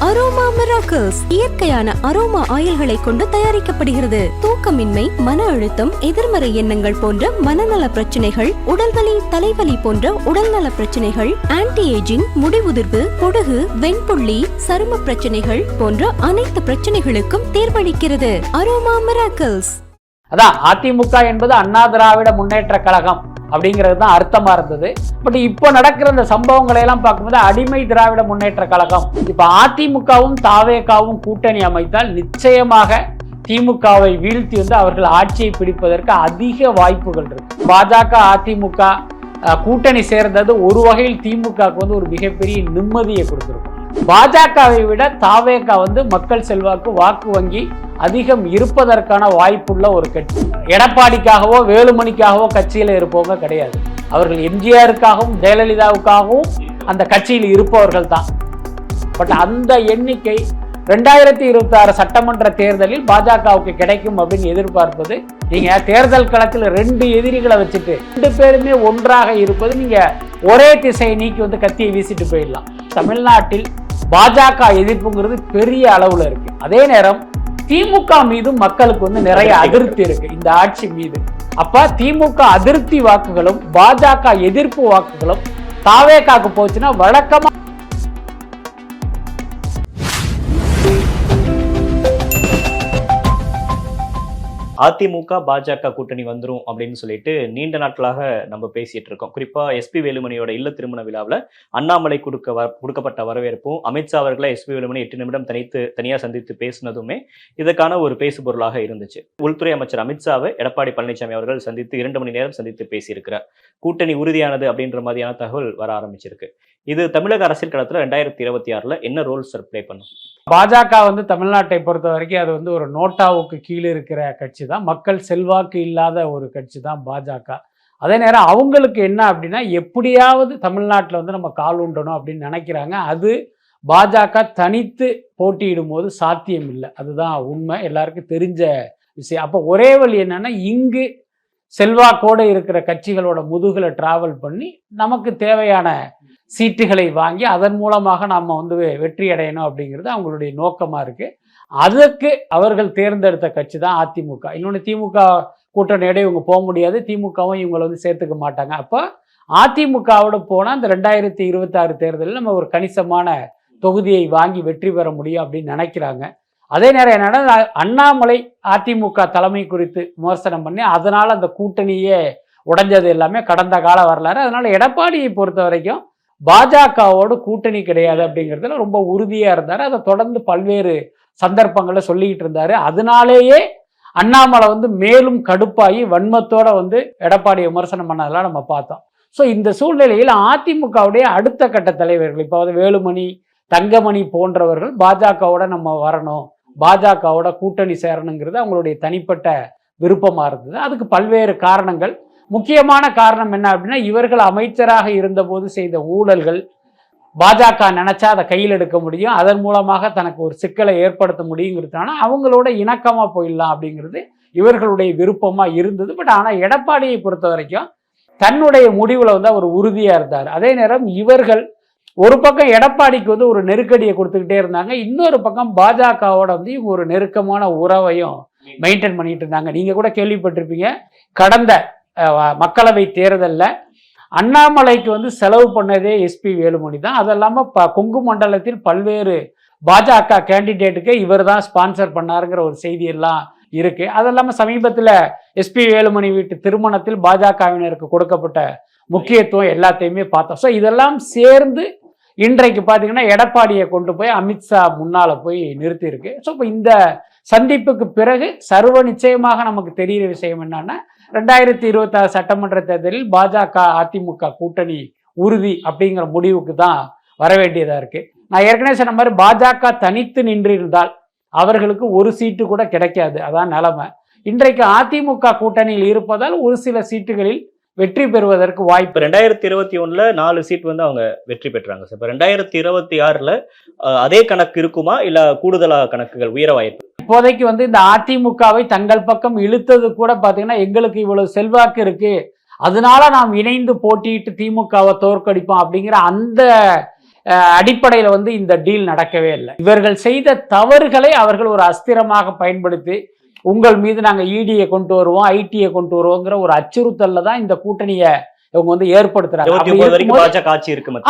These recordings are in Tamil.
அரோமா மிராக்கிள்ஸ் இயற்கையான அரோமா ஆயில்களை கொண்டு தயாரிக்கப்படுகிறது. தூக்கமின்மை, மன அழுத்தம், எதிர்மறை எண்ணங்கள் போன்ற மனநல பிரச்சனைகள், உடல்வலி, தலைவலி போன்ற உடல்நல பிரச்சனைகள், ஆன்டி ஏஜிங், முடிவுதிர்வு, பொடுகு, வெண்புள்ளி, சரும பிரச்சனைகள் போன்ற அனைத்து பிரச்சனைகளுக்கும் தீர்வளிக்கிறது. Aroma miracles. அதான் அதிமுக என்பது அண்ணா திராவிட முன்னேற்ற கழகம் அப்படிங்கிறது தான் அர்த்தமா இருந்தது. பட் இப்போ நடக்கிற இந்த சம்பவங்களை எல்லாம் பார்க்கும்போது அடிமை திராவிட முன்னேற்ற கழகம். இப்ப அதிமுகவும் தாவேகாவும் கூட்டணி அமைத்தால் நிச்சயமாக திமுகவை வீழ்த்தி அவர்கள் ஆட்சியை பிடிப்பதற்கு அதிக வாய்ப்புகள் இருக்கு. பாஜக அதிமுக கூட்டணி சேர்ந்தது ஒரு வகையில் திமுக ஒரு மிகப்பெரிய நிம்மதியை கொடுத்திருக்கும். பாஜகவை விட தாவேகா மக்கள் செல்வாக்கு, வாக்கு வங்கி அதிகம் இருப்பதற்கான வாய்ப்புள்ள ஒரு கட்சி. எடப்பாடிக்காகவோ வேலுமணிக்காகவோ கட்சியில இருப்பவங்க கிடையாது. அவர்கள் எம்ஜிஆருக்காகவும் ஜெயலலிதாவுக்காகவும் அந்த கட்சியில் இருப்பவர்கள் தான். பட் அந்த எண்ணிக்கை 2026 சட்டமன்ற தேர்தலில் பாஜகவுக்கு கிடைக்கும் அப்படின்னு எதிர்பார்ப்பது, நீங்க தேர்தல் களத்தில் 2 எதிரிகளை வச்சுட்டு 2 பேருமே ஒன்றாக இருப்பது, நீங்க ஒரே திசையை நீக்கி கத்தியை வீசிட்டு போயிடலாம். தமிழ்நாட்டில் பாஜக எதிர்ப்புங்கிறது பெரிய அளவுல இருக்கு. அதே நேரம் திமுக மீது மக்களுக்கு நிறைய அதிருப்தி இருக்கு இந்த ஆட்சி மீது. அப்ப திமுக அதிருப்தி வாக்குகளும் பாஜக எதிர்ப்பு வாக்குகளும் தாவேகாக்கு போச்சுன்னா வழக்கமா அதிமுக பாஜக கூட்டணி வந்துரும் அப்படின்னு சொல்லிட்டு நீண்ட நாட்களாக நம்ம பேசிட்டு இருக்கோம். குறிப்பா எஸ்பி வேலுமணியோட இல்ல திருமண விழாவில் அண்ணாமலை கொடுக்கப்பட்ட வரவேற்பும், அமித்ஷா அவர்களை எஸ்பி வேலுமணி 8 நிமிடம் தனியா சந்தித்து பேசினதுமே இதற்கான ஒரு பேசு பொருளாக இருந்துச்சு. உள்துறை அமைச்சர் அமித்ஷாவை எடப்பாடி பழனிசாமி அவர்கள் சந்தித்து 2 மணி நேரம் சந்தித்து பேசியிருக்கிறார். கூட்டணி உறுதியானது அப்படின்ற மாதிரியான தகவல் வர ஆரம்பிச்சிருக்கு. இது தமிழக அரசியல் களத்துல 2026 என்ன ரோல் பிளே பண்ணும்? பாஜக தமிழ்நாட்டை பொறுத்த வரைக்கும் அது ஒரு நோட்டாவுக்கு கீழே இருக்கிற கட்சி தான். மக்கள் செல்வாக்கு இல்லாத ஒரு கட்சி தான் பாஜக. அதே நேரம் அவங்களுக்கு என்ன அப்படின்னா, எப்படியாவது தமிழ்நாட்டில் நம்ம கால் உண்டணும் அப்படின்னு நினைக்கிறாங்க. அது பாஜக தனித்து போட்டியிடும் போது சாத்தியம் இல்லை. அதுதான் உண்மை, எல்லாருக்கும் தெரிஞ்ச விஷயம். அப்போ ஒரே வழி என்னன்னா, இங்கு செல்வாக்கோடு இருக்கிற கட்சிகளோட முதுகுல டிராவல் பண்ணி நமக்கு தேவையான சீட்டுகளை வாங்கி அதன் மூலமாக நம்ம வெற்றி அடையணும் அப்படிங்கிறது அவங்களுடைய நோக்கமாக இருக்குது. அதற்கு அவர்கள் தேர்ந்தெடுத்த கட்சி தான் அதிமுக. இன்னொன்று, திமுக கூட்டணியோட இவங்க போக முடியாது, திமுகவும் இவங்களை சேர்த்துக்க மாட்டாங்க. அப்போ அதிமுகவோட போனால் அந்த 2026 தேர்தலில் நம்ம ஒரு கணிசமான தொகுதியை வாங்கி வெற்றி பெற முடியும் அப்படின்னு நினைக்கிறாங்க. அதே நேரம் என்னன்னா, அண்ணாமலை அதிமுக தலைமை குறித்து விமர்சனம் பண்ணி அதனால் அந்த கூட்டணியே உடைஞ்சது எல்லாமே கடந்த கால வரலாறு. அதனால் எடப்பாடியை பொறுத்த வரைக்கும் பாஜகவோடு கூட்டணி கிடையாது அப்படிங்கிறதுல ரொம்ப உறுதியாக இருந்தார். அதை தொடர்ந்து பல்வேறு சந்தர்ப்பங்களில் சொல்லிக்கிட்டு இருந்தார். அதனாலேயே அண்ணாமலை மேலும் கடுப்பாகி வன்மத்தோட எடப்பாடி விமர்சனம் பண்ணதெல்லாம் நம்ம பார்த்தோம். ஸோ இந்த சூழ்நிலையில் அதிமுகவுடைய அடுத்த கட்ட தலைவர்கள், இப்போ வேலுமணி, தங்கமணி போன்றவர்கள் பாஜகவோட நம்ம வரணும், பாஜகவோட கூட்டணி சேரணுங்கிறது அவங்களுடைய தனிப்பட்ட விருப்பமாக இருந்தது. அதுக்கு பல்வேறு காரணங்கள். முக்கியமான காரணம் என்ன அப்படின்னா, இவர்கள் அமைச்சராக இருந்தபோது செய்த ஊழல்கள் பாஜக நினைச்சா அதை கையில் எடுக்க முடியும், அதன் மூலமாக தனக்கு ஒரு சிக்கலை ஏற்படுத்த முடியுங்கிறதுனால அவங்களோட இணக்கமாக போயிடலாம் அப்படிங்கிறது இவர்களுடைய விருப்பமாக இருந்தது. பட் ஆனால் எடப்பாடியை பொறுத்த வரைக்கும் தன்னுடைய முடிவில் அவர் உறுதியாக இருந்தார். அதே நேரம் இவர்கள் ஒரு பக்கம் எடப்பாடிக்கு ஒரு நெருக்கடியை கொடுத்துக்கிட்டே இருந்தாங்க, இன்னொரு பக்கம் பாஜகவோட இவங்க ஒரு நெருக்கமான உறவையும் மெயின்டைன் பண்ணிட்டு இருந்தாங்க. நீங்கள் கூட கேள்விப்பட்டிருப்பீங்க, கடந்த மக்களவை தேர்தலில் அண்ணாமலைக்கு செலவு பண்ணதே எஸ்பி வேலுமணி தான். அது இல்லாமல் கொங்கு மண்டலத்தில் பல்வேறு பாஜக கேண்டிடேட்டுக்கு இவர் தான் ஸ்பான்சர் பண்ணாருங்கிற ஒரு செய்தியெல்லாம் இருக்கு. அது இல்லாமல் சமீபத்தில் எஸ்பி வேலுமணி வீட்டு திருமணத்தில் பாஜகவினருக்கு கொடுக்கப்பட்ட முக்கியத்துவம் எல்லாத்தையுமே பார்த்தோம். ஸோ இதெல்லாம் சேர்ந்து இன்றைக்கு பார்த்தீங்கன்னா எடப்பாடியை கொண்டு போய் அமித்ஷா முன்னால் போய் நிறுத்தியிருக்கு. ஸோ இப்போ இந்த சந்திப்புக்கு பிறகு சர்வ நிச்சயமாக நமக்கு தெரிகிற விஷயம் என்னன்னா, 2026 சட்டமன்ற தேர்தலில் பாஜக அதிமுக கூட்டணி உறுதி அப்படிங்கிற முடிவுக்கு தான் வர வேண்டியதாக இருக்கு. நான் ஏற்கனவே சொன்ன மாதிரி பாஜக தனித்து நின்றிருந்தால் அவர்களுக்கு ஒரு சீட்டு கூட கிடைக்காது, அதான் நிலைமை. இன்றைக்கு அதிமுக கூட்டணியில் இருப்பதால் ஒரு சில சீட்டுகளில் வெற்றி பெறுவதற்கு வாய்ப்பு. 2021 4 சீட் அவங்க வெற்றி பெற்றாங்க சார். இப்போ 2026 அதே கணக்கு இருக்குமா, இல்ல கூடுதலா கணக்குகள் உயர வாய்ப்பு? இப்போதைக்கு இந்த அதிமுகவை தங்கள் பக்கம் இழுத்தது கூட பாத்தீங்கன்னா, எங்களுக்கு இவ்வளவு செல்வாக்கு இருக்கு, அதனால நாம் இணைந்து போட்டியிட்டு திமுகவை தோற்கடிப்போம் அப்படிங்கிற அந்த அடிப்படையில் வந்து இந்த டீல் நடக்கவே இல்லை. இவர்கள் செய்த தவறுகளை அவர்கள் ஒரு அஸ்திரமாக பயன்படுத்தி உங்கள் மீது நாங்கள் இடியை கொண்டு வருவோம், ஐடியை கொண்டு வருவோங்கிற ஒரு அச்சுறுத்தல்ல தான் இந்த கூட்டணியை இவங்க வந்து ஏற்படுத்துறாங்க.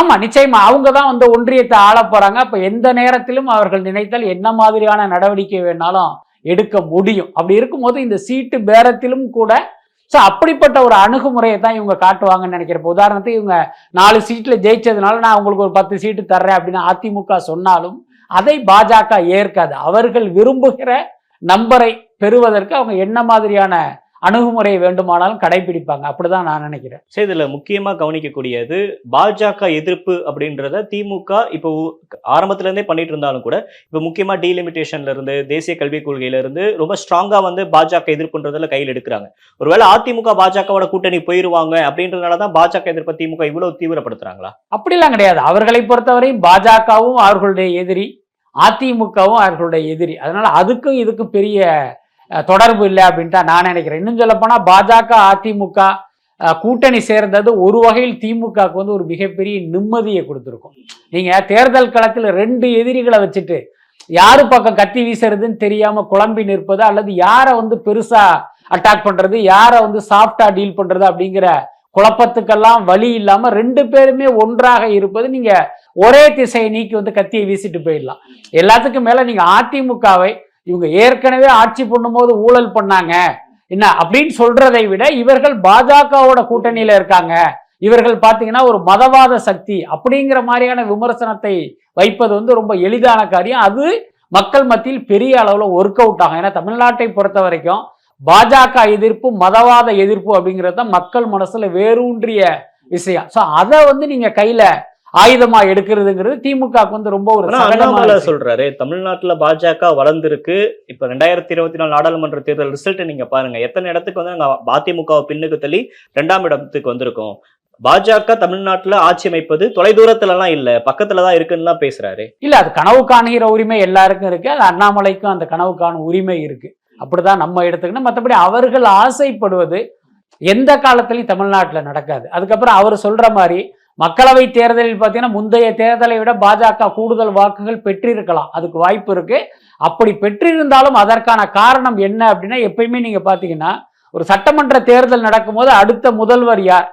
ஆமா, நிச்சயமா அவங்க தான் வந்து ஒன்றியத்தை ஆள போறாங்க. அப்ப எந்த நேரத்திலும் அவர்கள் நினைத்தால் என்ன மாதிரியான நடவடிக்கை வேணாலும் எடுக்க முடியும். அப்படி இருக்கும்போது இந்த சீட்டு பேரத்திலும் கூட அப்படிப்பட்ட ஒரு அணுகுமுறையை தான் இவங்க காட்டுவாங்கன்னு நினைக்கிறப்ப. உதாரணத்துக்கு இவங்க 4 சீட்ல ஜெயிச்சதுனால நான் உங்களுக்கு ஒரு 10 சீட்டு தர்றேன் அப்படின்னு அதிமுக சொன்னாலும் அதை பாஜக ஏற்காது. அவர்கள் விரும்புகிற நம்பரை பெறுவதற்கு அவங்க என்ன மாதிரியான அணுகுமுறையை வேண்டுமானாலும் கடைபிடிப்பாங்க. அப்படிதான் நான் நினைக்கிறேன். சரி, இதுல முக்கியமா கவனிக்கக்கூடியது பாஜக எதிர்ப்பு அப்படின்றத திமுக இப்போ ஆரம்பத்துல இருந்தே பண்ணிட்டு இருந்தாலும் கூட இப்போ முக்கியமா டீலிமிட்டேஷன்ல இருந்து தேசிய கல்விக் கொள்கையில இருந்து ரொம்ப ஸ்ட்ராங்கா வந்து பாஜக எதிர்ப்புன்றதுல கையில் எடுக்கிறாங்க. ஒருவேளை அதிமுக பாஜகவோட கூட்டணி போயிருவாங்க அப்படின்றதுனாலதான் பாஜக எதிர்ப்பை திமுக இவ்வளவு தீவிரப்படுத்துறாங்களா? அப்படிலாம் கிடையாது. அவர்களை பொறுத்தவரையும் பாஜகவும் அவர்களுடைய எதிரி, அதிமுகவும் அவர்களுடைய எதிரி. அதனால அதுக்கும் இதுக்கும் பெரிய தொடர்பு இல்லை அப்படின்ட்டு நான் நினைக்கிறேன். இன்னும் சொல்ல போனா பாஜக அதிமுக கூட்டணி சேர்ந்தது ஒரு வகையில் திமுகவுக்கு வந்து ஒரு மிகப்பெரிய நிம்மதியை கொடுத்துருக்கும். நீங்க தேர்தல் களத்தில் 2 எதிரிகளை வச்சுட்டு யாரு பக்கம் கத்தி வீசுறதுன்னு தெரியாம குழம்பி நிற்பது, அல்லது யாரை வந்து பெருசா அட்டாக் பண்றது, யாரை வந்து சாஃப்டா டீல் பண்றது அப்படிங்கிற குழப்பத்துக்கெல்லாம் வழி இல்லாம 2 பேருமே ஒன்றாக இருப்பது, நீங்க ஒரே திசையை நீக்கி வந்து கத்தியை வீசிட்டு போயிடலாம். எல்லாத்துக்கும் மேல நீங்க அதிமுகவை இவங்க ஏற்கனவே ஆட்சி பண்ணும்போது ஊழல் பண்ணாங்க என்ன அப்படின்னு சொல்றதை விட இவர்கள் பாஜகவோட கூட்டணியில இருக்காங்க, இவர்கள் பாத்தீங்கன்னா ஒரு மதவாத சக்தி அப்படிங்கிற மாதிரியான விமர்சனத்தை வைப்பது வந்து ரொம்ப எளிதான காரியம். அது மக்கள் மத்தியில் பெரிய அளவுல ஒர்க் அவுட் ஆகும். ஏன்னா தமிழ்நாட்டை பொறுத்த வரைக்கும் பாஜக எதிர்ப்பு, மதவாத எதிர்ப்பு அப்படிங்கிறது தான் மக்கள் மனசுல வேரூன்றிய விஷயம். ஸோ அதை வந்து நீங்க கையில ஆயுதமா எடுக்கிறதுங்கிறது திமுக வந்து ரொம்ப ஒரு சொல்றாரு. தமிழ்நாட்டுல பாஜக வளர்ந்துருக்கு. இப்ப 2024 நாடாளுமன்ற தேர்தல் ரிசல்ட் நீங்க பாருங்க, எத்தனை இடத்துக்கு வந்து நாங்க அதிமுக பின்னுக்கு தள்ளி 2ஆம் இடத்துக்கு வந்திருக்கோம். பாஜக தமிழ்நாட்டுல ஆட்சி அமைப்பது தொலைதூரத்துல எல்லாம் இல்ல, பக்கத்துலதான் இருக்குன்னு தான் பேசுறாரு. இல்ல, அது கனவு காணுகிற உரிமை எல்லாருக்கும் இருக்கு. அது அண்ணாமலைக்கும் அந்த கனவு காணும் உரிமை இருக்கு. அப்படிதான் நம்ம எடுத்துக்கணும். மற்றபடி அவர்கள் ஆசைப்படுவது எந்த காலத்திலையும் தமிழ்நாட்டில் நடக்காது. அதுக்கப்புறம் அவர் சொல்ற மாதிரி மக்களவை தேர்தலில் பார்த்தீங்கன்னா முந்தைய தேர்தலை விட பாஜக கூடுதல் வாக்குகள் பெற்றிருக்கலாம், அதுக்கு வாய்ப்பு இருக்கு. அப்படி பெற்றிருந்தாலும் அதற்கான காரணம் என்ன அப்படின்னா, எப்பயுமே நீங்க பாத்தீங்கன்னா ஒரு சட்டமன்ற தேர்தல் நடக்கும்போது அடுத்த முதல்வர் யார்,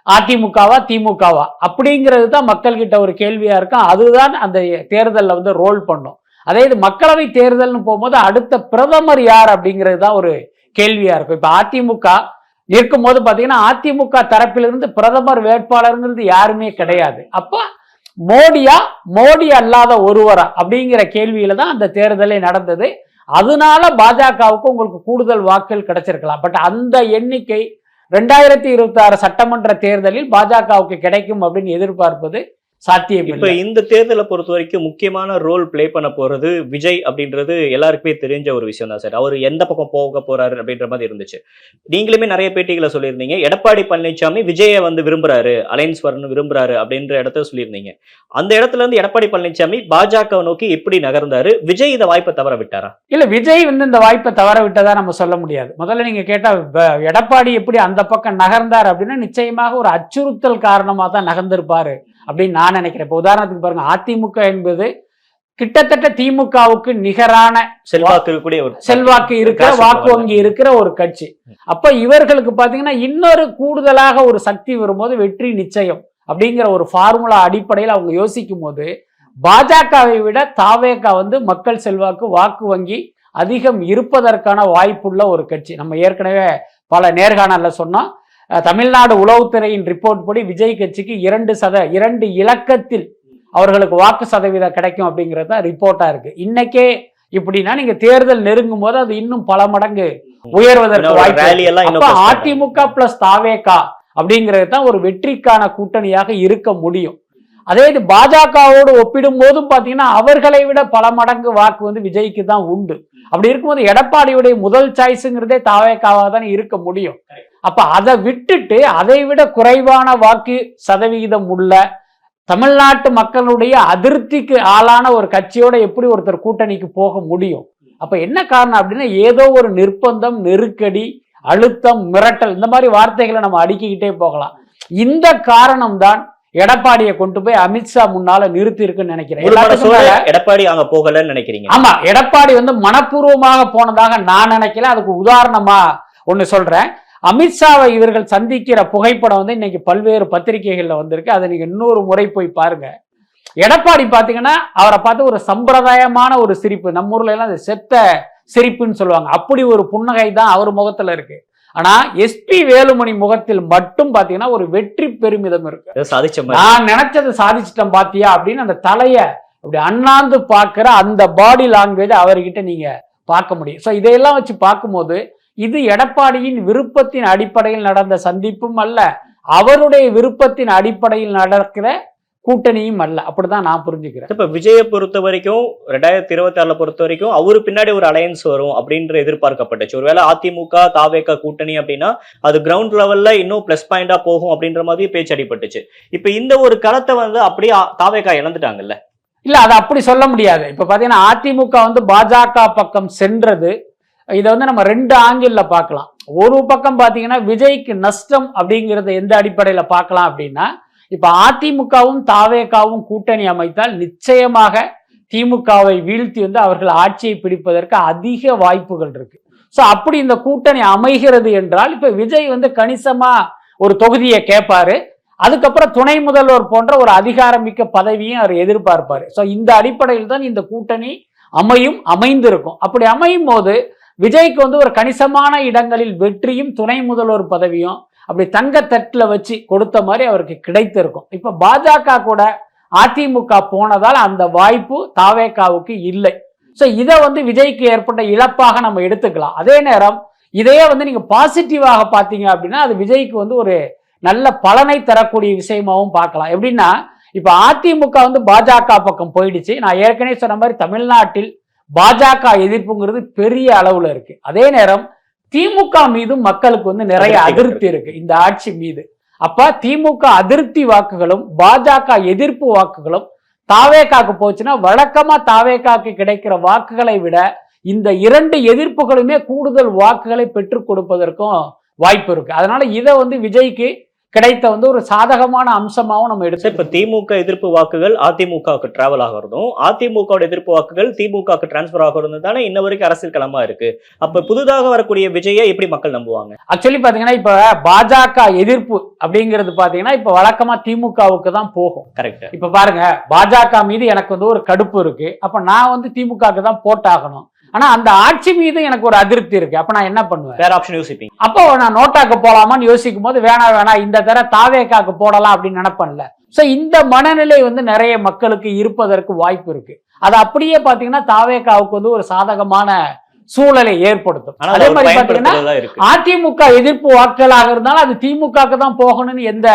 அதிமுகவா திமுகவா அப்படிங்கிறது தான் மக்கள் கிட்ட ஒரு கேள்வியா இருக்கும். அதுதான் அந்த தேர்தலில் வந்து ரோல் பண்ணும். அதே இது மக்களவை தேர்தல்னு போகும்போது அடுத்த பிரதமர் யார் அப்படிங்கிறது தான் ஒரு கேள்வியா இருக்கும். இப்ப அதிமுக நிற்கும் போது பாத்தீங்கன்னா அதிமுக தரப்பிலிருந்து பிரதமர் வேட்பாளருங்கிறது யாருமே கிடையாது. அப்ப மோடி அல்லாத ஒருவரா அப்படிங்கிற கேள்வியில தான் அந்த தேர்தலே நடந்தது. அதனால பாஜகவுக்கு உங்களுக்கு கூடுதல் வாக்குகள் கிடைச்சிருக்கலாம். பட் அந்த எண்ணிக்கை 2026 சட்டமன்ற தேர்தலில் பாஜகவுக்கு கிடைக்கும் அப்படின்னு எதிர்பார்ப்பது சாத்தியம். இப்ப இந்த தேர்தலை பொறுத்த வரைக்கும் முக்கியமான ரோல் பிளே பண்ண போறது விஜய் அப்படின்றது எல்லாருக்குமே தெரிஞ்ச ஒரு விஷயம் தான் சார். அவர் எந்த பக்கம் போக போறாரு அப்படின்ற மாதிரி இருந்துச்சு. நீங்களுமே நிறைய பேட்டிகளை சொல்லியிருந்தீங்க, எடப்பாடி பழனிசாமி விஜயை வந்து விரும்புறாரு, அலைன்ஸ் வரணும் விரும்புறாரு அப்படின்ற இடத்த சொல்லியிருந்தீங்க. அந்த இடத்துல இருந்து எடப்பாடி பழனிசாமி பாஜக நோக்கி எப்படி நகர்ந்தாரு? விஜய் இந்த வாய்ப்பை தவற விட்டாரா? இல்ல, விஜய் வந்து இந்த வாய்ப்பை தவற விட்டதா நம்ம சொல்ல முடியாது. முதல்ல நீங்க கேட்டா எடப்பாடி எப்படி அந்த பக்கம் நகர்ந்தார் அப்படின்னா நிச்சயமாக ஒரு அச்சுறுத்தல் காரணமா தான் நகர்ந்திருப்பாரு அப்படின்னு நான் நினைக்கிறேன். இப்போ உதாரணத்துக்கு பாருங்க, அதிமுக என்பது கிட்டத்தட்ட திமுகவுக்கு நிகரான செல்வாக்கு இருக்கிற, வாக்கு வங்கி இருக்கிற ஒரு கட்சி. அப்ப இவர்களுக்கு பாத்தீங்கன்னா இன்னொரு கூடுதலாக ஒரு சக்தி வரும்போது வெற்றி நிச்சயம் அப்படிங்கிற ஒரு ஃபார்முலா அடிப்படையில் அவங்க யோசிக்கும் போது பாஜகவை விட தாவேகா வந்து மக்கள் செல்வாக்கு, வாக்கு வங்கி அதிகம் இருப்பதற்கான வாய்ப்புள்ள ஒரு கட்சி. நம்ம ஏற்கனவே பல நேர்காணல்ல சொன்னோம். தமிழ்நாடு உளவுத்துறையின் ரிப்போர்ட் படி விஜய் கட்சிக்கு 2 இலக்கத்தில் அவர்களுக்கு வாக்கு சதவீதம் கிடைக்கும் அப்படிங்கிறது தான் ரிப்போர்ட்டா இருக்கு. இன்னைக்கே இப்படின்னா நீங்க தேர்தல் நெருங்கும் போது அது இன்னும் பல மடங்கு உயர்வதற்கு வாய்ப்பு. அதிமுக பிளஸ் தாவேகா அப்படிங்கிறது தான் ஒரு வெற்றிக்கான கூட்டணியாக இருக்க முடியும். அதே இது பாஜகவோடு ஒப்பிடும் போதும் பாத்தீங்கன்னா அவர்களை விட பல மடங்கு வாக்கு வந்து விஜய்க்கு தான் உண்டு. அப்படி இருக்கும்போது எடப்பாடியுடைய முதல் சாய்ஸுங்கிறதே தாவேகாவா தான் இருக்க முடியும். அப்ப அதை விட்டுட்டு அதை விட குறைவான வாக்கு சதவிகிதம் உள்ள தமிழ்நாட்டு மக்களுடைய அதிருப்திக்கு ஆளான ஒரு கட்சியோட எப்படி ஒருத்தர் கூட்டணிக்கு போக முடியும்? அப்ப என்ன காரணம் அப்படின்னா ஏதோ ஒரு நிர்பந்தம், நெருக்கடி, அழுத்தம், மிரட்டல், இந்த மாதிரி வார்த்தைகளை நம்ம அடுக்கிக்கிட்டே போகலாம். இந்த காரணம் தான் எடப்பாடியை கொண்டு போய் அமித்ஷா முன்னால நிறுத்தி இருக்குன்னு நினைக்கிறேன். எடப்பாடி அங்க போகலன்னு நினைக்கிறீங்க? ஆமா, எடப்பாடி வந்து மனப்பூர்வமாக போனதாக நான் நினைக்கல. அதுக்கு உதாரணமா ஒண்ணு சொல்றேன். அமித்ஷாவை இவர்கள் சந்திக்கிற புகைப்படம் வந்து இன்னைக்கு பல்வேறு பத்திரிகைகள்ல வந்திருக்கு. அதை நீங்க இன்னொரு முறை போய் பாருங்க. எடப்பாடி பாத்தீங்கன்னா அவரை பார்த்து ஒரு சம்பிரதாயமான ஒரு சிரிப்பு, நம்ம ஊர்ல எல்லாம் செத்த சிரிப்புன்னு சொல்லுவாங்க, அப்படி ஒரு புன்னகை தான் அவர் முகத்துல இருக்கு. ஆனா எஸ்பி வேலுமணி முகத்தில் மட்டும் பாத்தீங்கன்னா ஒரு வெற்றி பெருமிதம் இருக்கு. நான் நினைச்சதை சாதிச்சிட்டேன் பாத்தியா அப்படின்னு அந்த தலைய அப்படி அண்ணாந்து பாக்குற அந்த பாடி லாங்குவேஜ் அவர்கிட்ட நீங்க பார்க்க முடியும். ஸோ இதையெல்லாம் வச்சு பார்க்கும்போது இது எடப்பாடியின் விருப்பத்தின் அடிப்படையில் நடந்த சந்திப்பும் அல்ல, அவருடைய விருப்பத்தின் அடிப்படையில் நடக்கிற கூட்டணியும் அல்ல. அப்படிதான் நான் புரிஞ்சுக்கிறேன். இப்ப விஜயை பொறுத்த வரைக்கும் 2026 பொறுத்த வரைக்கும் அவரு பின்னாடி ஒரு அலையன்ஸ் வரும் அப்படின்ற எதிர்பார்க்கப்பட்டுச்சு. ஒருவேளை அதிமுக தாவேகா கூட்டணி அப்படின்னா அது கிரவுண்ட் லெவல்ல இன்னும் பிளஸ் பாயிண்டா போகும் அப்படின்ற மாதிரி பேச்சு அடிபட்டுச்சு. இப்ப இந்த ஒரு களத்தை வந்து அப்படியே தாவேகா இழந்துட்டாங்கல்ல? இல்ல, அதை அப்படி சொல்ல முடியாது. இப்ப பாத்தீங்கன்னா அதிமுக வந்து பாஜக பக்கம் சென்றது, இதை வந்து நம்ம ரெண்டு ஆங்கிள் பார்க்கலாம். ஒரு பக்கம் பாத்தீங்கன்னா விஜய்க்கு நஷ்டம் அப்படிங்கறத எந்த அடிப்படையில பார்க்கலாம் அப்படின்னா, இப்ப அதிமுகவும் தாவேகாவும் கூட்டணி அமைத்தால் நிச்சயமாக திமுகவை வீழ்த்தி வந்து அவர்கள் ஆட்சியை பிடிப்பதற்கு அதிக வாய்ப்புகள் இருக்கு. ஸோ அப்படி இந்த கூட்டணி அமைகிறது என்றால் இப்ப விஜய் வந்து கணிசமா ஒரு தொகுதியை கேட்பாரு, அதுக்கப்புறம் துணை முதல்வர் போன்ற ஒரு அதிகாரமிக்க பதவியும் அவர் எதிர்பார்ப்பாரு. ஸோ இந்த அடிப்படையில் தான் இந்த கூட்டணி அமைந்திருக்கும். அப்படி அமையும் போது விஜய்க்கு வந்து ஒரு கணிசமான இடங்களில் வெற்றியும் துணை முதல்வர் பதவியும் அப்படி தங்கத்தட்டுல வச்சு கொடுத்த மாதிரி அவருக்கு கிடைத்திருக்கும். இப்ப பாஜக கூட அதிமுக போனதால் அந்த வாய்ப்பு தாவேகாவுக்கு இல்லை. ஸோ இதை வந்து விஜய்க்கு ஏற்பட்ட இழப்பாக நம்ம எடுத்துக்கலாம். அதே நேரம் இதையே வந்து நீங்க பாசிட்டிவாக பார்த்தீங்க அப்படின்னா அது விஜய்க்கு வந்து ஒரு நல்ல பலனை தரக்கூடிய விஷயமாவும் பார்க்கலாம். எப்படின்னா இப்ப அதிமுக வந்து பாஜக பக்கம் போயிடுச்சு. நான் ஏற்கனவே சொன்ன மாதிரி தமிழ்நாட்டில் பாஜக எதிர்ப்புங்கிறது பெரிய அளவுல இருக்கு. அதே நேரம் திமுக மீதும் மக்களுக்கு வந்து நிறைய அதிருப்தி இருக்கு இந்த ஆட்சி மீது. அப்ப திமுக அதிருப்தி வாக்குகளும் பாஜக எதிர்ப்பு வாக்குகளும் தாவேகாக்கு போச்சுன்னா வழக்கமா தாவேகாக்கு கிடைக்கிற வாக்குகளை விட இந்த இரண்டு எதிர்ப்புகளுமே கூடுதல் வாக்குகளை பெற்றுக் கொடுப்பதற்கும் வாய்ப்பு இருக்கு. அதனால இதை வந்து விஜய்க்கு கிடைத்த வந்து ஒரு சாதகமான அம்சமாகவும் நம்ம எடுத்து. இப்ப திமுக எதிர்ப்பு வாக்குகள் அதிமுகவுக்கு டிராவல் ஆகிறதும் அதிமுக எதிர்ப்பு வாக்குகள் திமுகவுக்கு டிரான்ஸ்பர் ஆகிறதும் தானே இன்ன வரைக்கும் அரசியல் களமா இருக்கு. அப்ப புதுதாக வரக்கூடிய விஜயை எப்படி மக்கள் நம்புவாங்க? ஆக்சுவலி பாத்தீங்கன்னா இப்ப பாஜக எதிர்ப்பு அப்படிங்கிறது பாத்தீங்கன்னா இப்ப வழக்கமா திமுகவுக்கு தான் போகும். கரெக்ட். இப்ப பாருங்க, பாஜக மீது எனக்கு வந்து ஒரு கடுப்பு இருக்கு, அப்ப நான் வந்து திமுகவுக்கு தான் போட்டாகணும். ஆனா அந்த ஆட்சி மீது எனக்கு ஒரு அதிருப்தி இருக்கு, அப்ப நான் என்ன பண்ணுவேன்? வேற ஆப்ஷன் யோசிப்பீங்க. அப்போ நான் நோட்டாக்கு போலாமான்னு யோசிக்கும் போது வேணாம் இந்த தர தாவேகாக்கு போடலாம் அப்படின்னு நினைப்பேன்ல. சோ இந்த மனநிலை வந்து நிறைய மக்களுக்கு இருப்பதற்கு வாய்ப்பு இருக்கு. அது அப்படியே பாத்தீங்கன்னா தாவேகாவுக்கு வந்து ஒரு சாதகமான சூழலை ஏற்படுத்தும். அதே மாதிரி பாத்தீங்கன்னா அதிமுக எதிர்ப்பு வாக்குகளாக இருந்தாலும் அது திமுகவுக்கு தான் போகணும்னு எந்த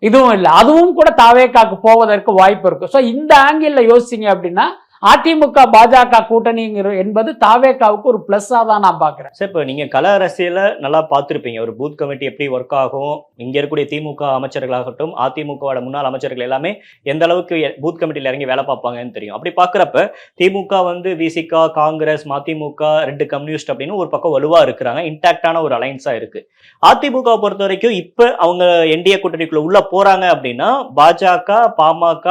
இதுவும் இல்லை, அதுவும் கூட தாவேகாக்கு போவதற்கு வாய்ப்பு இருக்கு. சோ இந்த ஆங்கிள் யோசிச்சீங்க அப்படின்னா அதிமுக பாஜக கூட்டணி என்பது தாவேகாவுக்கு ஒரு பிளஸ்ஸா தான் நான் பாக்குறேன். சார், இப்போ நீங்க கல அரசியல நல்லா பார்த்துருப்பீங்க. ஒரு பூத் கமிட்டி எப்படி ஒர்க் ஆகும், இங்க இருக்கக்கூடிய திமுக அமைச்சர்களாகட்டும் அதிமுகவோட முன்னாள் அமைச்சர்கள் எல்லாமே எந்த அளவுக்கு பூத் கமிட்டியில இறங்கி வேலை பார்ப்பாங்கன்னு தெரியும். அப்படி பாக்குறப்ப திமுக வந்து விசிகா, காங்கிரஸ், மதிமுக, ரெண்டு கம்யூனிஸ்ட் அப்படின்னு ஒரு பக்கம் வலுவா இருக்கிறாங்க, இன்டாக்டான ஒரு அலைன்ஸா இருக்கு. அதிமுக பொறுத்த வரைக்கும் இப்ப அவங்க என்டிஏ கூட்டணிக்குள்ள உள்ள போறாங்க அப்படின்னா பாஜக, பாமக,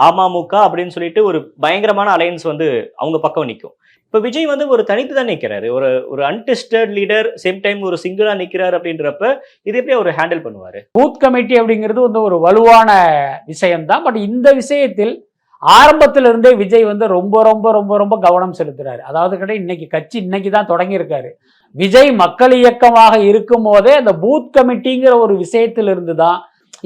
அமமுக அப்படின்னு சொல்லிட்டு ஒரு பயங்கரமான அலையன்ஸ் வந்து அவங்க பக்கம் நிற்கும். இப்ப விஜய் வந்து ஒரு தனித்து தான் நிற்கிறாரு, ஒரு அன்டெஸ்டட் லீடர், சேம் டைம் ஒரு சிங்கிளா நிற்கிறாரு. அப்படின்றப்ப இது எப்படி அவர் ஹேண்டில் பண்ணுவாரு? பூத் கமிட்டி அப்படிங்கிறது வந்து ஒரு வலுவான விஷயம் தான். பட் இந்த விஷயத்தில் ஆரம்பத்திலிருந்தே விஜய் வந்து ரொம்ப ரொம்ப ரொம்ப ரொம்ப கவனம் செலுத்துறாரு. அதாவது இன்னைக்கு கட்சி இன்னைக்கு தான் தொடங்கி இருக்காரு. விஜய் மக்கள் இயக்கமாக இருக்கும் போதே அந்த பூத் கமிட்டிங்கிற ஒரு விஷயத்திலிருந்து தான்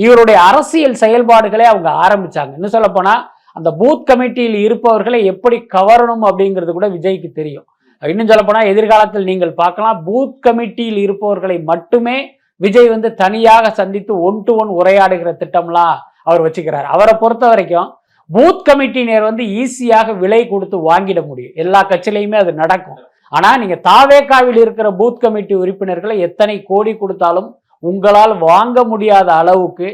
இவருடைய அரசியல் செயல்பாடுகளை அவங்க ஆரம்பிச்சாங்க. இன்னும் சொல்ல போனா அந்த பூத் கமிட்டியில் இருப்பவர்களை எப்படி கவரணும் அப்படிங்கிறது கூட விஜய்க்கு தெரியும். இன்னும் சொல்ல போனா எதிர்காலத்தில் நீங்கள் பார்க்கலாம், பூத் கமிட்டியில் இருப்பவர்களை மட்டுமே விஜய் வந்து தனியாக சந்தித்து 1-to-1 உரையாடுகிற திட்டம்லாம் அவர் வச்சுக்கிறார். அவரை பொறுத்த வரைக்கும் பூத் கமிட்டியினர் வந்து ஈஸியாக விலை கொடுத்து வாங்கிட முடியும், எல்லா கட்சியிலையுமே அது நடக்கும். ஆனா நீங்க தாவேகாவில் இருக்கிற பூத் கமிட்டி உறுப்பினர்களை எத்தனை கோடி கொடுத்தாலும் உங்களால் வாங்க முடியாத அளவுக்கு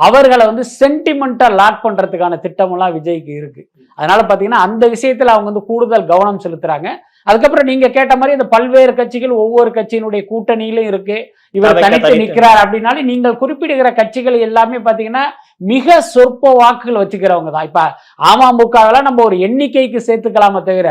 அவர்களை வந்து சென்டிமெண்டா லாக் பண்றதுக்கான திட்டமெல்லாம் விஜய்க்கு இருக்கு. அதனால பாத்தீங்கன்னா அந்த விஷயத்துல அவங்க வந்து கூடுதல் கவனம் செலுத்துறாங்க. அதுக்கப்புறம் நீங்க கேட்ட மாதிரி இந்த பல்வேறு கட்சிகள் ஒவ்வொரு கட்சியினுடைய கூட்டணியிலும் இருக்கு, இவர் தனித்து நிற்கிறார் அப்படின்னாலும் நீங்கள் குறிப்பிடுகிற கட்சிகள் எல்லாமே பாத்தீங்கன்னா மிக சொற்ப வாக்குகள் வச்சுக்கிறவங்க தான். இப்ப அமமுகவெல்லாம் நம்ம ஒரு எண்ணிக்கைக்கு சேர்த்துக்கலாமே தவிர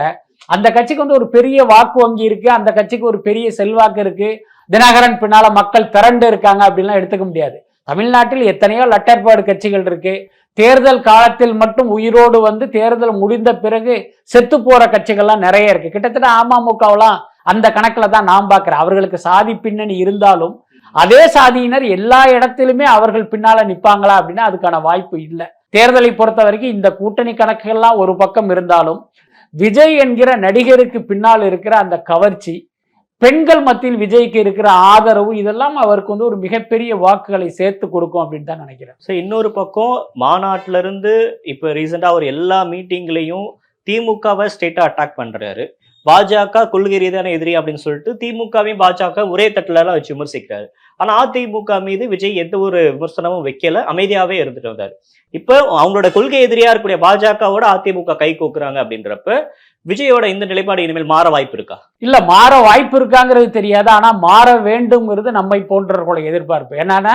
அந்த கட்சிக்கு வந்து ஒரு பெரிய வாக்கு வங்கி இருக்கு, அந்த கட்சிக்கு ஒரு பெரிய செல்வாக்கு இருக்கு, தினகரன் பின்னால மக்கள் திரண்டு இருக்காங்க அப்படின்லாம் எடுத்துக்க முடியாது. தமிழ்நாட்டில் எத்தனையோ லட்டர்பாடு கட்சிகள் இருக்கு. தேர்தல் காலத்தில் மட்டும் உயிரோடு வந்து தேர்தல் முடிந்த பிறகு செத்து போற கட்சிகள்லாம் நிறைய இருக்கு. கிட்டத்தட்ட அமமுகவெல்லாம் அந்த கணக்குல தான் நான் பார்க்கிறேன். அவர்களுக்கு சாதி பின்னணி இருந்தாலும் அதே சாதியினர் எல்லா இடத்திலுமே அவர்கள் பின்னால நிப்பாங்களா அப்படின்னா அதுக்கான வாய்ப்பு இல்லை. தேர்தலை பொறுத்த வரைக்கும் இந்த கூட்டணி கணக்குகள்லாம் ஒரு பக்கம் இருந்தாலும் விஜய் என்கிற நடிகருக்கு பின்னால் இருக்கிற அந்த கவர்ச்சி, பெண்கள் மத்தியில் விஜய்க்கு இருக்கிற ஆதரவு, இதெல்லாம் அவருக்கு வந்து ஒரு மிகப்பெரிய வாக்குகளை சேர்த்து கொடுக்கும் அப்படின்னு தான் நினைக்கிறேன். ஸோ இன்னொரு பக்கம் மாநாட்டில இருந்து இப்போ ரீசெண்டாக அவர் எல்லா மீட்டிங்லையும் திமுகவை ஸ்டேட்டா அட்டாக் பண்றாரு. பாஜக கொள்கை ரீதியான எதிரி அப்படின்னு சொல்லிட்டு திமுகவையும் பாஜக ஒரே தட்டுலாம் வச்சு விமர்சிக்கிறாரு. ஆனா அதிமுக மீது விஜய் எந்த ஒரு விமர்சனமும் வைக்கல, அமைதியாவே இருந்துட்டு வந்தாரு. இப்போ அவங்களோட கொள்கை எதிரியா இருக்கக்கூடிய பாஜகவோட அதிமுக கை கோக்குறாங்க அப்படின்றப்ப விஜயோட இந்த நிலைப்பாடு இனிமேல் மாற வாய்ப்பு இருக்கா? இல்ல, மாற வாய்ப்பு இருக்காங்கிறது தெரியாது, ஆனா மாற வேண்டும்ங்கிறது நம்மை போன்றவர்களுடைய எதிர்பார்ப்பு. என்னன்னா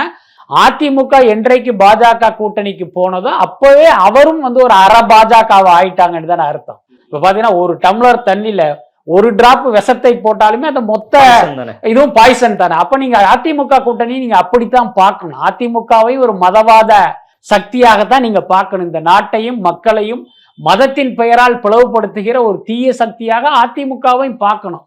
அதிமுக என்றைக்கு பாஜக கூட்டணிக்கு போனதோ அப்பவே அவரும் வந்து ஒரு அரை பாஜகவை ஆயிட்டாங்கன்னு தானே அர்த்தம். இப்ப பாத்தீங்கன்னா ஒரு டம்ளர் தண்ணியில ஒரு டிராப் விஷத்தை போட்டாலுமே அந்த மொத்த இதுவும் பாய்சன் தானே. அப்ப நீங்க அதிமுக கூட்டணி நீங்க அப்படித்தான் பார்க்கணும். அதிமுகவை ஒரு மதவாத சக்தியாகத்தான் நீங்க பார்க்கணும். இந்த நாட்டையும் மக்களையும் மதத்தின் பெயரால் பிளவுபடுத்துகிற ஒரு தீய சக்தியாக அதிமுகவையும் பார்க்கணும்.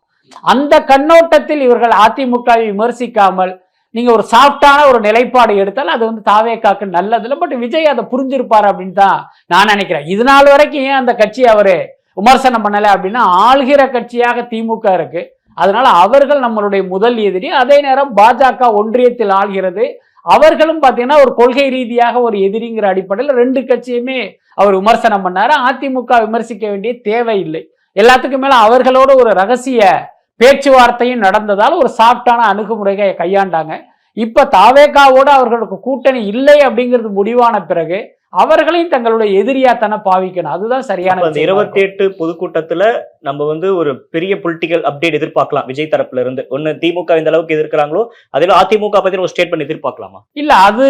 அந்த கண்ணோட்டத்தில் இவர்கள் அதிமுகவை விமர்சிக்காமல் நீங்க ஒரு சாஃப்டான ஒரு நிலைப்பாடு எடுத்தால் அது வந்து தாவேக்காக்கு நல்லதில்லை. பட் விஜய் அதை புரிஞ்சிருப்பாரு அப்படின்னு தான் நான் நினைக்கிறேன். இது நாள் வரைக்கும் ஏன் அந்த கட்சி அவரு விமர்சனம் பண்ணலை அப்படின்னா ஆள்கிற கட்சியாக திமுக இருக்கு, அதனால அவர்கள் நம்மளுடைய முதல் எதிரி. அதே நேரம் பாஜக ஒன்றியத்தில் ஆள்கிறது, அவர்களும் பார்த்தீங்கன்னா ஒரு கொள்கை ரீதியாக ஒரு எதிரிங்கிற அடிப்படையில் ரெண்டு கட்சியுமே அவர் விமர்சனம் பண்ணாரு. அதிமுக விமர்சிக்க வேண்டிய தேவையில்லை. எல்லாத்துக்கும் மேல அவர்களோட ஒரு ரகசிய பேச்சுவார்த்தையும் நடந்ததால் ஒரு சாஃப்டான அணுகுமுறையை கையாண்டாங்க. இப்ப தாவேகாவோட அவர்களுக்கு கூட்டணி இல்லை அப்படிங்கிறது முடிவான பிறகு அவர்களையும் தங்களுடைய எதிரியா தானே பாவிக்கணும். அதுதான் சரியான. 28 பொதுக்கூட்டத்துல நம்ம வந்து ஒரு பெரிய பொலிட்டிக்கல் அப்டேட் எதிர்பார்க்கலாம் விஜய் தரப்புல இருந்து. ஒன்னு திமுக இந்த அளவுக்கு எதிர்க்கிறாங்களோ அதில் அதிமுக பத்தி ஒரு ஸ்டேட்மெண்ட் எதிர்பார்க்கலாமா? இல்ல, அது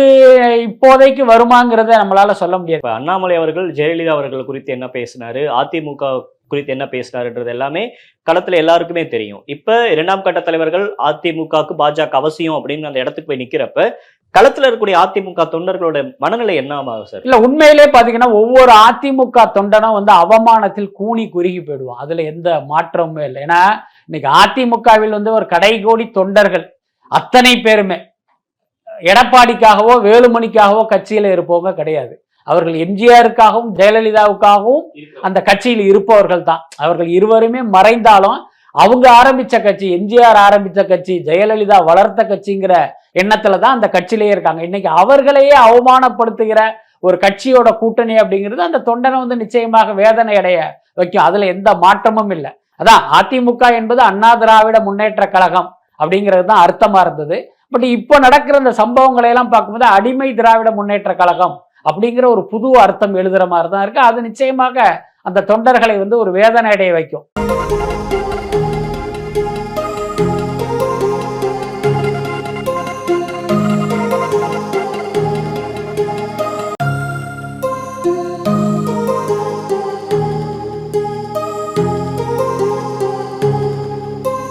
இப்போதைக்கு வருமாங்கிறத நம்மளால சொல்ல முடியாது. அண்ணாமலை அவர்கள் ஜெயலலிதா அவர்கள் குறித்து என்ன பேசினாரு, அதிமுக குறித்து என்ன பேசினாருன்றது எல்லாமே களத்துல எல்லாருக்குமே தெரியும். இப்ப 2ஆம் கட்ட தலைவர்கள் அதிமுகவுக்கு பாஜக அவசியம் அப்படின்னு அந்த இடத்துக்கு போய் நிக்கிறப்ப களத்துல இருக்கக்கூடிய அதிமுக தொண்டர்களோட மனநிலை என்ன ஆகும் சார்? இல்ல, உண்மையிலே பாத்தீங்கன்னா ஒவ்வொரு அதிமுக தொண்டனும் வந்து அவமானத்தில் கூனி குறுகி போயிடுவோம். அதுல எந்த மாற்றமுமே இல்லை. ஏன்னா இன்னைக்கு அதிமுகவில் வந்து ஒரு கடைகோடி தொண்டர்கள் அத்தனை பேருமே எடப்பாடிக்காகவோ வேலுமணிக்காகவோ கட்சியில இருப்பவங்க கிடையாது. அவர்கள் எம்ஜிஆருக்காகவும் ஜெயலலிதாவுக்காகவும் அந்த கட்சியில் இருப்பவர்கள் தான். அவர்கள் இருவருமே மறைந்தாலும் அவங்க ஆரம்பிச்ச கட்சி, எம்ஜிஆர் ஆரம்பிச்ச கட்சி, ஜெயலலிதா வளர்த்த கட்சிங்கிற எண்ணத்துல தான் அந்த கட்சியிலேயே இருக்காங்க. இன்னைக்கு அவர்களையே அவமானப்படுத்துகிற ஒரு கட்சியோட கூட்டணி அப்படிங்கிறது அந்த தொண்டனை வந்து நிச்சயமாக வேதனை அடைய வைக்கும். அதுல எந்த மாற்றமும் இல்லை. அதான் அதிமுக என்பது அண்ணா திராவிட முன்னேற்ற கழகம் அப்படிங்கிறது தான் அர்த்தமா இருந்தது. பட் இப்போ நடக்கிற இந்த சம்பவங்களை எல்லாம் பார்க்கும்போது அடிமை திராவிட முன்னேற்ற கழகம் அப்படிங்கிற ஒரு புது அர்த்தம் எழுதுற மாதிரி தான் இருக்கு. அது நிச்சயமாக அந்த தொண்டர்களை வந்து ஒரு வேதனை அடைய வைக்கும்.